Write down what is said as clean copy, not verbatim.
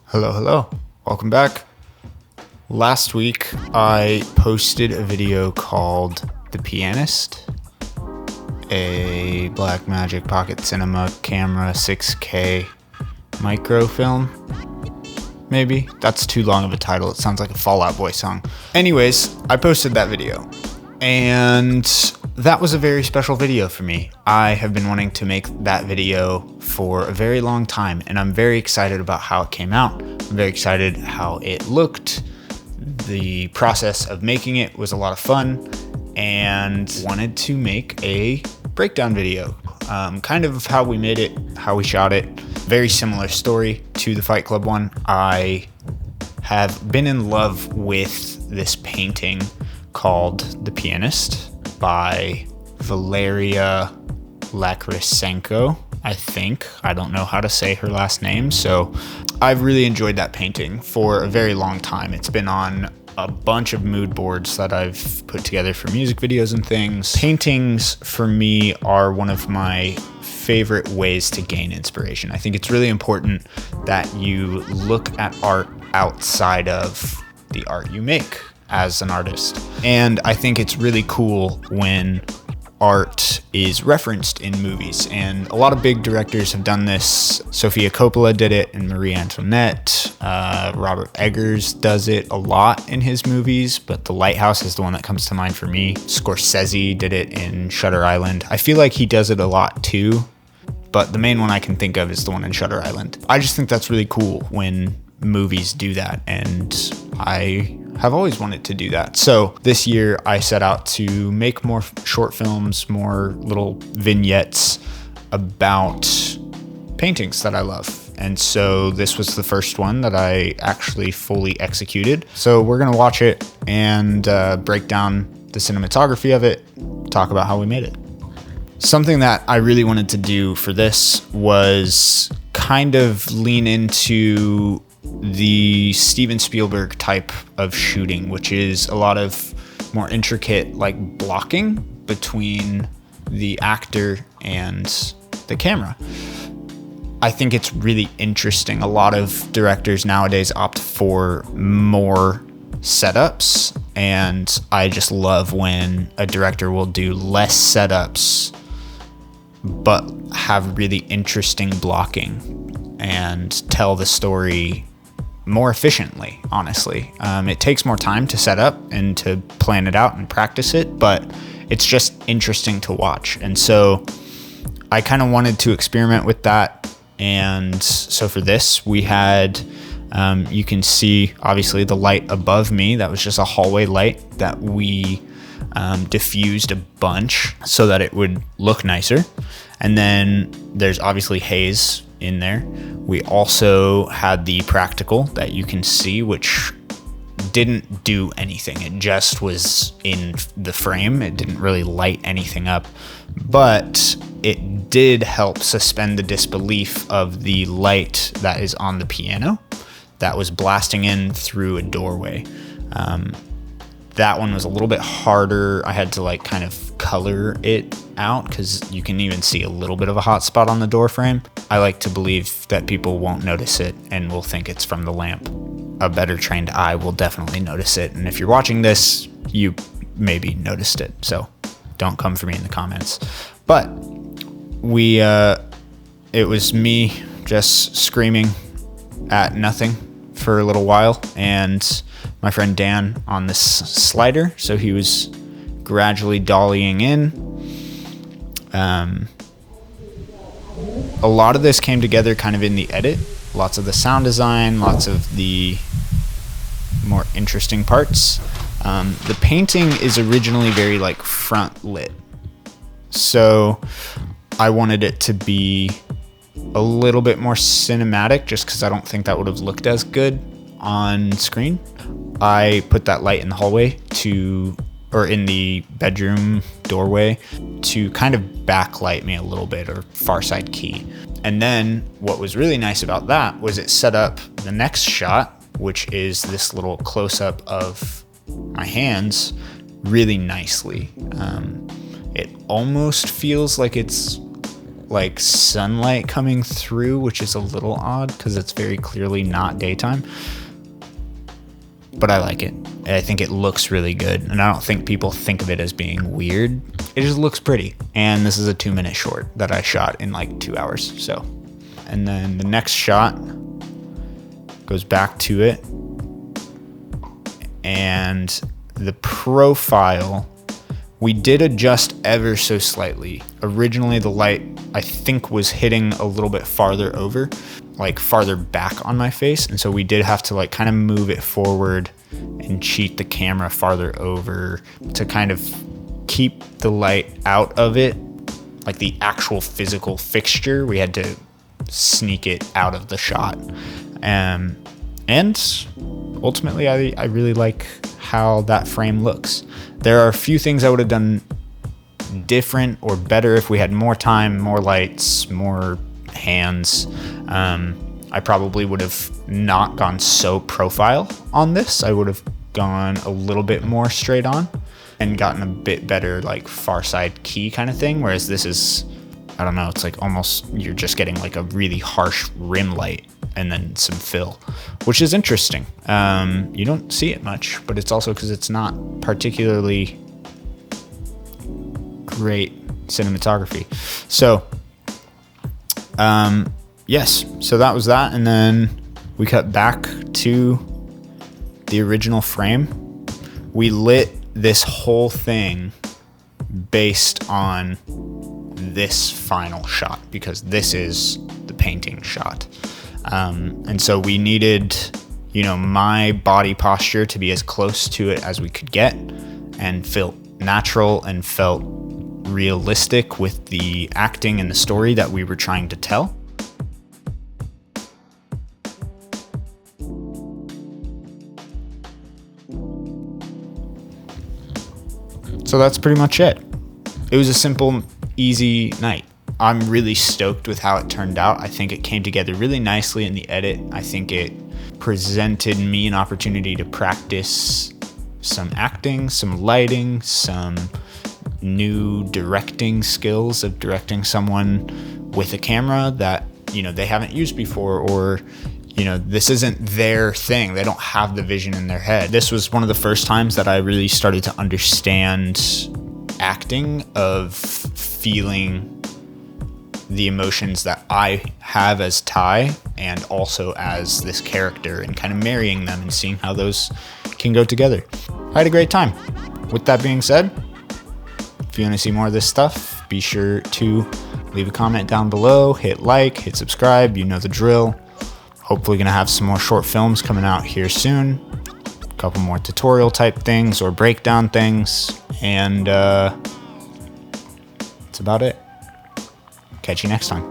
Hello. Welcome back. Last week, I posted a video called The Pianist, a Blackmagic Pocket Cinema camera 6K microfilm. Maybe. That's too long of a title. It sounds like a Fall Out Boy song. Anyways, I posted that video, and that was a very special video for me. I have been wanting to make that video for a very long time, and I'm very excited about how it came out. I'm very excited how it looked. The process of making it was a lot of fun, and wanted to make a breakdown video. Kind of how we made it, how we shot it. Very similar story to the Fight Club one. I have been in love with this painting called The Pianist by Valeryia Lakrisenko, I think. I don't know how to say her last name, so I've really enjoyed that painting for a very long time. It's been on a bunch of mood boards that I've put together for music videos and things. Paintings, for me, are one of my favorite ways to gain inspiration. I think it's really important that you look at art outside of the art you make as an artist. And I think it's really cool when art is referenced in movies, and a lot of big directors have done this. Sofia Coppola did it in Marie Antoinette. Robert Eggers does it a lot in his movies, but The Lighthouse is the one that comes to mind for me. Scorsese did it in Shutter Island. I feel like he does it a lot too, but the main one I can think of is the one in Shutter Island. I just think that's really cool when movies do that, and I have always wanted to do that. So this year I set out to make more short films, more little vignettes about paintings that I love. And so this was the first one that I actually fully executed. So we're gonna watch it and break down the cinematography of it, talk about how we made it. Something that I really wanted to do for this was kind of lean into the Steven Spielberg type of shooting, which is a lot of more intricate like blocking between the actor and the camera. I think it's really interesting. A lot of directors nowadays opt for more setups, and I just love when a director will do less setups but have really interesting blocking and tell the story more efficiently, honestly. It takes more time to set up and to plan it out and practice it, but it's just interesting to watch. And so I kind of wanted to experiment with that. And so for this, we had, you can see obviously the light above me. That was just a hallway light that we diffused a bunch so that it would look nicer. And then there's obviously haze in there. We also had the practical that you can see, which didn't do anything. It just was in the frame. It didn't really light anything up, but it did help suspend the disbelief of the light that is on the piano that was blasting in through a doorway. That one was a little bit harder. I had to like kind of color it out because you can even see a little bit of a hot spot on the door frame. I like to believe that people won't notice it and will think it's from the lamp. A better trained eye will definitely notice it. And if you're watching this, you maybe noticed it. So don't come for me in the comments. But it was me just screaming at nothing for a little while, and my friend Dan on this slider, so he was gradually dollying in. A lot of this came together kind of in the edit. Lots of the sound design, lots of the more interesting parts. The painting is originally very like front lit, so I wanted it to be a little bit more cinematic just because I don't think that would have looked as good on screen. I put that light in the hallway or in the bedroom doorway to kind of backlight me a little bit, or far side key. And then what was really nice about that was it set up the next shot, which is this little close up of my hands, really nicely. It almost feels like it's like sunlight coming through, which is a little odd because it's very clearly not daytime. But I like it. I think it looks really good, and I don't think people think of it as being weird. It just looks pretty. And this is a 2-minute short that I shot in like 2 hours. So, and then the next shot goes back to it, and the profile we did adjust ever so slightly. Originally the light, I think, was hitting a little bit farther over, like farther back on my face, and so we did have to like kind of move it forward and cheat the camera farther over to kind of keep the light out of it, like the actual physical fixture. We had to sneak it out of the shot, and ultimately I really like how that frame looks. There are a few things I would have done different or better if we had more time, more lights, more hands. I probably would have not gone so profile on this. I would have gone a little bit more straight on and gotten a bit better like far side key kind of thing. Whereas this is, I don't know, it's like almost you're just getting like a really harsh rim light and then some fill, which is interesting. You don't see it much, but it's also because it's not particularly great cinematography. So, yes, so that was that. And then we cut back to the original frame. We lit this whole thing based on this final shot because this is the painting shot. And so we needed, my body posture to be as close to it as we could get and felt natural and felt realistic with the acting and the story that we were trying to tell. So that's pretty much it. It was a simple, easy night. I'm really stoked with how it turned out. I think it came together really nicely in the edit. I think it presented me an opportunity to practice some acting, some lighting, some new directing skills of directing someone with a camera that, they haven't used before, or, this isn't their thing. They don't have the vision in their head. This was one of the first times that I really started to understand acting, of feeling the emotions that I have as Ty and also as this character, and kind of marrying them and seeing how those can go together. I had a great time. With that being said, if you want to see more of this stuff, be sure to leave a comment down below, hit like, hit subscribe, you know the drill. Hopefully gonna have some more short films coming out here soon. A couple more tutorial type things or breakdown things, and that's about it. Catch you next time.